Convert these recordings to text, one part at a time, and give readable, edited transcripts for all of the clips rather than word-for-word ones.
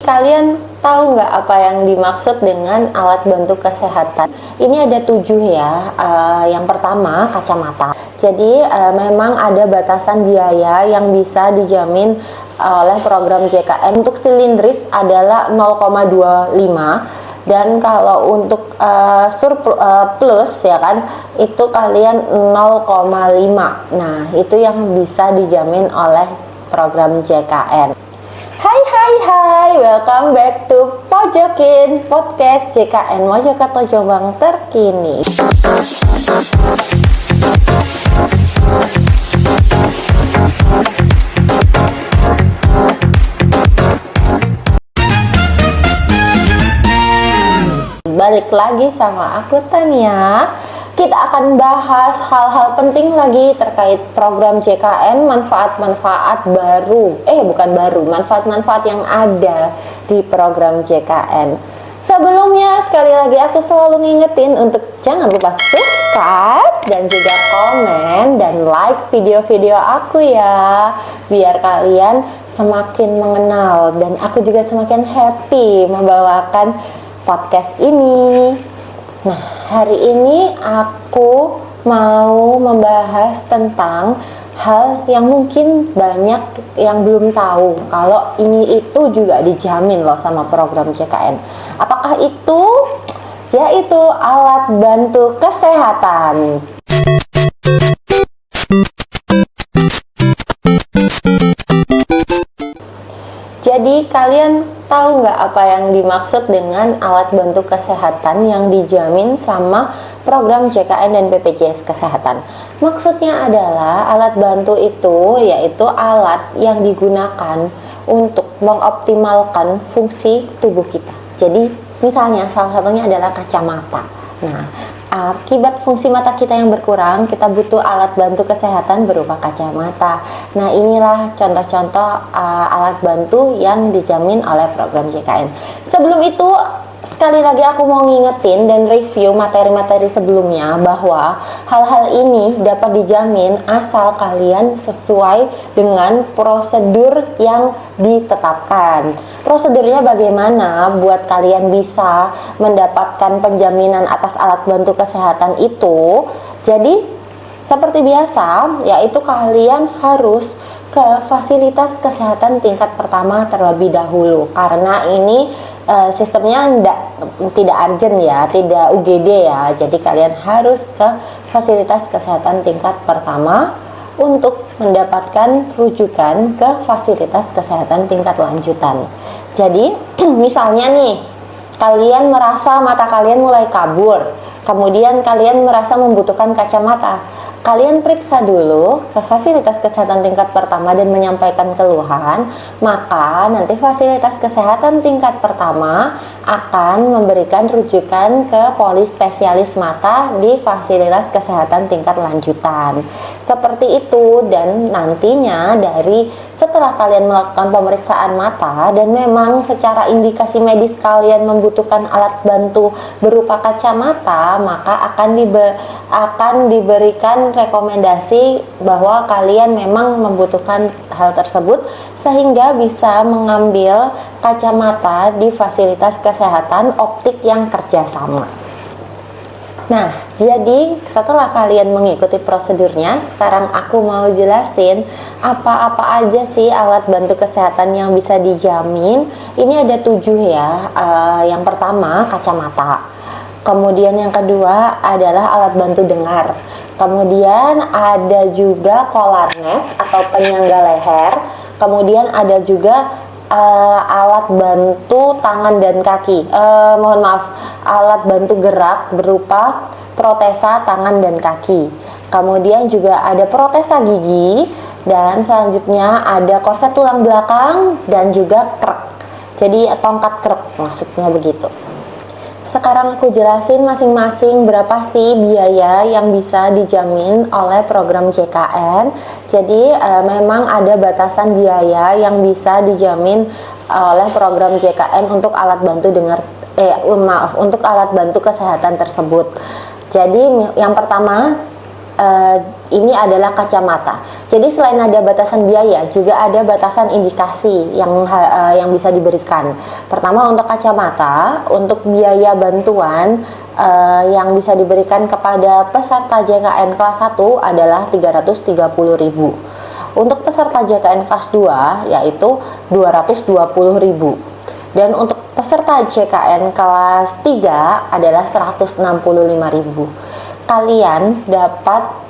kalian tahu nggak apa yang dimaksud dengan alat bantu kesehatan? Ini ada 7 ya. Yang pertama, kacamata. Jadi memang ada batasan biaya yang bisa dijamin oleh program JKN. Untuk silindris adalah 0,25, dan kalau untuk plus ya kan, itu kalian 0,5. Nah, itu yang bisa dijamin oleh program JKN. Hai, welcome back to Pojokin Podcast JKN Mojokerto Jombang terkini. Balik lagi sama aku Tania. Kita akan bahas hal-hal penting lagi terkait program JKN, manfaat-manfaat baru. Manfaat-manfaat yang ada di program JKN. Sebelumnya sekali lagi aku selalu ngingetin untuk jangan lupa subscribe dan juga komen dan like video-video aku ya, biar kalian semakin mengenal dan aku juga semakin happy membawakan podcast ini. Nah, hari ini aku mau membahas tentang hal yang mungkin banyak yang belum tahu kalau ini itu juga dijamin loh sama program JKN. Apakah itu? Yaitu alat bantu kesehatan. Jadi kalian tahu nggak apa yang dimaksud dengan alat bantu kesehatan yang dijamin sama program JKN dan BPJS Kesehatan? Maksudnya adalah alat bantu itu yaitu alat yang digunakan untuk mengoptimalkan fungsi tubuh kita. Jadi misalnya salah satunya adalah kacamata. Nah, akibat fungsi mata kita yang berkurang, kita butuh alat bantu kesehatan berupa kacamata. Nah, inilah contoh-contoh alat bantu yang dijamin oleh program JKN. Sebelum itu, sekali lagi aku mau ngingetin dan review materi-materi sebelumnya bahwa hal-hal ini dapat dijamin asal kalian sesuai dengan prosedur yang ditetapkan. Prosedurnya bagaimana buat kalian bisa mendapatkan penjaminan atas alat bantu kesehatan itu? Jadi seperti biasa, yaitu kalian harus ke fasilitas kesehatan tingkat pertama terlebih dahulu, karena ini sistemnya tidak urgent ya, tidak UGD ya. Jadi kalian harus ke fasilitas kesehatan tingkat pertama untuk mendapatkan rujukan ke fasilitas kesehatan tingkat lanjutan. Jadi misalnya nih, kalian merasa mata kalian mulai kabur, kemudian kalian merasa membutuhkan kacamata. Kalian periksa dulu ke fasilitas kesehatan tingkat pertama dan menyampaikan keluhan, maka nanti fasilitas kesehatan tingkat pertama akan memberikan rujukan ke polispesialis mata di fasilitas kesehatan tingkat lanjutan. Seperti itu, dan nantinya setelah kalian melakukan pemeriksaan mata dan memang secara indikasi medis kalian membutuhkan alat bantu berupa kacamata, maka akan diberikan rekomendasi bahwa kalian memang membutuhkan hal tersebut sehingga bisa mengambil kacamata di fasilitas kesehatan optik yang kerjasama. Nah, jadi setelah kalian mengikuti prosedurnya, sekarang aku mau jelasin apa-apa aja sih alat bantu kesehatan yang bisa dijamin. Ini ada 7 ya. Yang pertama, kacamata. Kemudian yang kedua adalah alat bantu dengar. Kemudian ada juga collar neck atau penyangga leher. Kemudian ada juga alat bantu tangan dan kaki. Alat bantu gerak berupa protesa tangan dan kaki. Kemudian juga ada protesa gigi, dan selanjutnya ada korset tulang belakang dan juga krek. Jadi tongkat krek maksudnya begitu. Sekarang aku jelasin masing-masing berapa sih biaya yang bisa dijamin oleh program JKN. Jadi memang ada batasan biaya yang bisa dijamin oleh program JKN untuk alat bantu untuk alat bantu kesehatan tersebut. Jadi yang pertama ini adalah kacamata. Jadi selain ada batasan biaya, juga ada batasan indikasi yang bisa diberikan. Pertama untuk kacamata, untuk biaya bantuan yang bisa diberikan kepada peserta JKN kelas 1 adalah 330.000. Untuk peserta JKN kelas 2 yaitu 220.000. Dan untuk peserta JKN kelas 3 adalah 165.000. Kalian dapat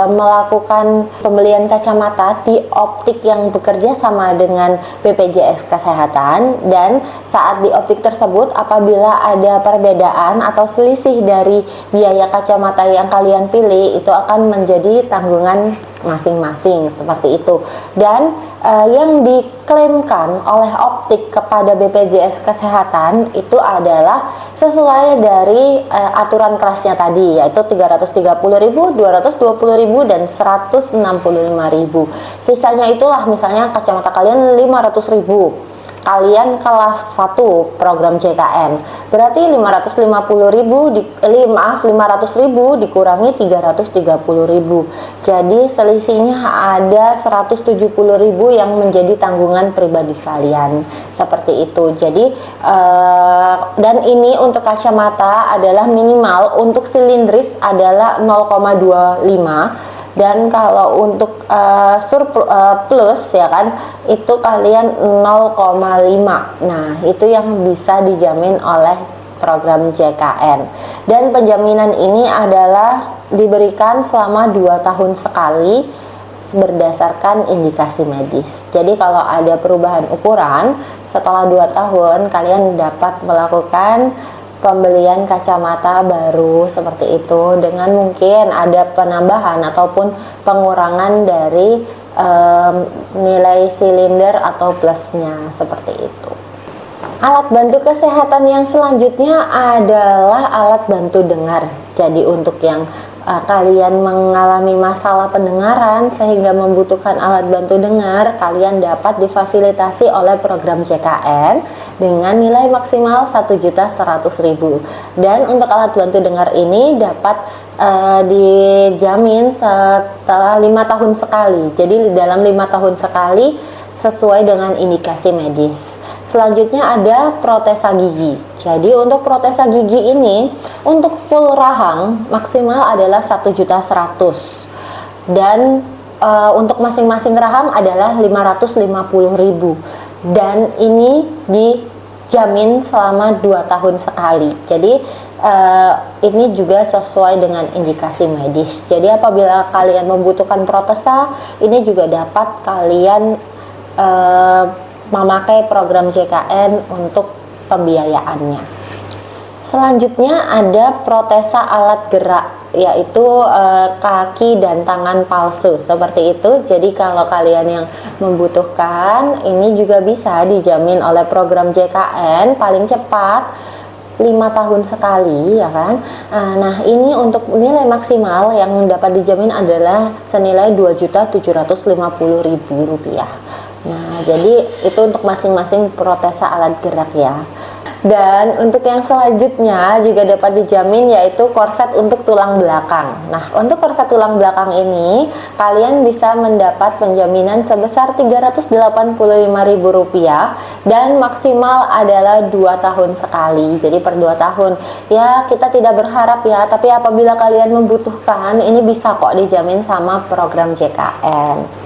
melakukan pembelian kacamata di optik yang bekerja sama dengan BPJS Kesehatan, dan saat di optik tersebut apabila ada perbedaan atau selisih dari biaya kacamata yang kalian pilih, itu akan menjadi tanggungan masing-masing seperti itu. Dan yang diklaimkan oleh optik kepada BPJS Kesehatan itu adalah sesuai dari aturan kelasnya tadi, yaitu 330.000, 220.000 dan 165.000. Sisanya itulah misalnya kacamata kalian 500.000. Kalian kelas 1 program JKN, berarti 500.000 dikurangi 330.000. Jadi selisihnya ada 170.000 yang menjadi tanggungan pribadi kalian. Seperti itu. Jadi dan ini untuk kacamata adalah minimal, untuk silindris adalah 0,25. Dan kalau untuk plus ya kan, itu kalian 0,5. Nah, itu yang bisa dijamin oleh program JKN. Dan penjaminan ini adalah diberikan selama 2 tahun sekali berdasarkan indikasi medis. Jadi kalau ada perubahan ukuran setelah 2 tahun, kalian dapat melakukan pembelian kacamata baru seperti itu, dengan mungkin ada penambahan ataupun pengurangan dari nilai silinder atau plusnya seperti itu. Alat bantu kesehatan yang selanjutnya adalah alat bantu dengar. Jadi untuk yang kalian mengalami masalah pendengaran sehingga membutuhkan alat bantu dengar, kalian dapat difasilitasi oleh program JKN dengan nilai maksimal 1.100.000. Dan untuk alat bantu dengar ini dapat dijamin setelah 5 tahun sekali. Jadi dalam 5 tahun sekali sesuai dengan indikasi medis. Selanjutnya ada protesa gigi. Jadi untuk protesa gigi ini untuk full rahang maksimal adalah 1.100.000, dan untuk masing-masing rahang adalah 550.000, dan ini dijamin selama 2 tahun sekali. Jadi ini juga sesuai dengan indikasi medis. Jadi apabila kalian membutuhkan protesa, ini juga dapat kalian memakai program JKN untuk pembiayaannya. Selanjutnya ada protesa alat gerak, yaitu kaki dan tangan palsu seperti itu. Jadi kalau kalian yang membutuhkan, ini juga bisa dijamin oleh program JKN paling cepat 5 tahun sekali ya kan. Nah ini untuk nilai maksimal yang dapat dijamin adalah senilai Rp2.750.000. Nah, jadi itu untuk masing-masing protesa alat gerak ya. Dan untuk yang selanjutnya juga dapat dijamin, yaitu korset untuk tulang belakang. Nah, untuk korset tulang belakang ini kalian bisa mendapat penjaminan sebesar Rp385.000 dan maksimal adalah 2 tahun sekali. Jadi per 2 tahun. Ya, kita tidak berharap ya, tapi apabila kalian membutuhkan, ini bisa kok dijamin sama program JKN.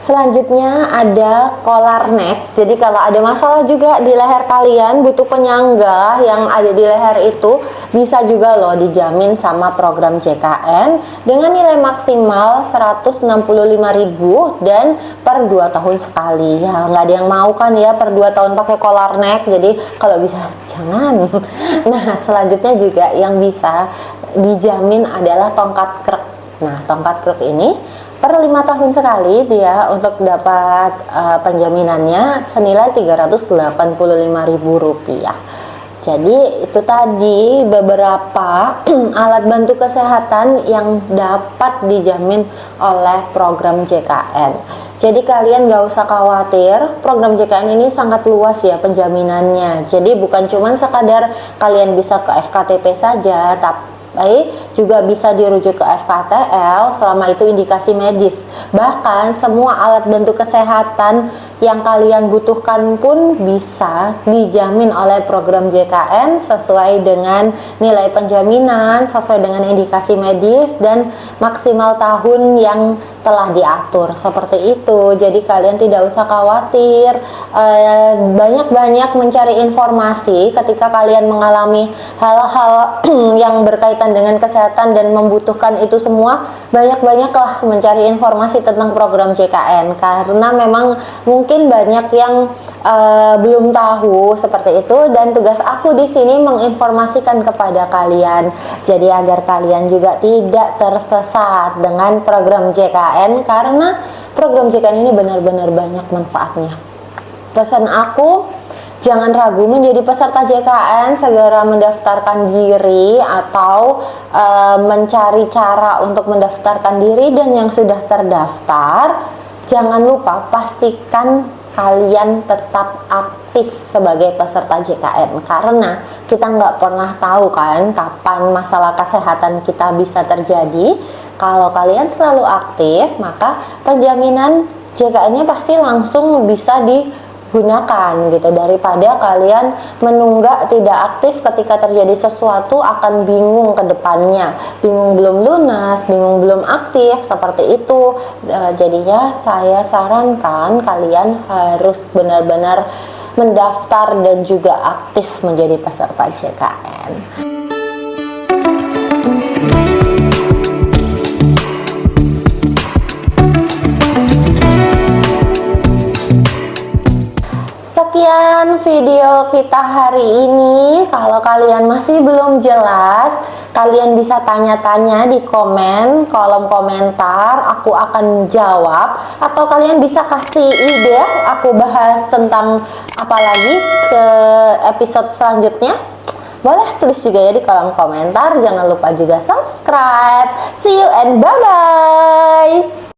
Selanjutnya ada collar neck. Jadi kalau ada masalah juga di leher kalian, butuh penyangga yang ada di leher itu, bisa juga loh dijamin sama program JKN dengan nilai maksimal 165.000 dan per 2 tahun sekali. Ya nggak ada yang mau kan ya per 2 tahun pakai collar neck. Jadi kalau bisa jangan. Nah selanjutnya juga yang bisa dijamin adalah tongkat krek. Nah tongkat krek ini per 5 tahun sekali dia untuk dapat penjaminannya senilai Rp385.000. Jadi itu tadi beberapa alat bantu kesehatan yang dapat dijamin oleh program JKN. Jadi kalian gak usah khawatir, program JKN ini sangat luas ya penjaminannya. Jadi bukan cuma sekadar kalian bisa ke FKTP saja, baik, juga bisa dirujuk ke FKTL selama itu indikasi medis. Bahkan semua alat bantu kesehatan yang kalian butuhkan pun bisa dijamin oleh program JKN sesuai dengan nilai penjaminan, sesuai dengan indikasi medis dan maksimal tahun yang telah diatur seperti itu. Jadi kalian tidak usah khawatir, banyak-banyak mencari informasi ketika kalian mengalami hal-hal yang berkaitan dengan kesehatan dan membutuhkan itu semua. Banyak-banyaklah mencari informasi tentang program JKN karena memang mungkin banyak yang belum tahu seperti itu, dan tugas aku di sini menginformasikan kepada kalian. Jadi agar kalian juga tidak tersesat dengan program JKN karena program JKN ini benar-benar banyak manfaatnya. Pesan aku, jangan ragu menjadi peserta JKN, segera mendaftarkan diri atau mencari cara untuk mendaftarkan diri. Dan yang sudah terdaftar, jangan lupa pastikan kalian tetap aktif sebagai peserta JKN karena kita nggak pernah tahu kan kapan masalah kesehatan kita bisa terjadi. Kalau kalian selalu aktif, maka penjaminan JKN-nya pasti langsung bisa digunakan gitu, daripada kalian menunggak tidak aktif ketika terjadi sesuatu akan bingung ke depannya, bingung belum lunas, bingung belum aktif seperti itu. Jadinya saya sarankan kalian harus benar-benar mendaftar dan juga aktif menjadi peserta JKN. Sekian video kita hari ini. Kalau kalian masih belum jelas, kalian bisa tanya-tanya di kolom komentar, aku akan jawab. Atau kalian bisa kasih ide aku bahas tentang apa lagi ke episode selanjutnya. Boleh tulis juga ya di kolom komentar. Jangan lupa juga subscribe. See you and bye-bye.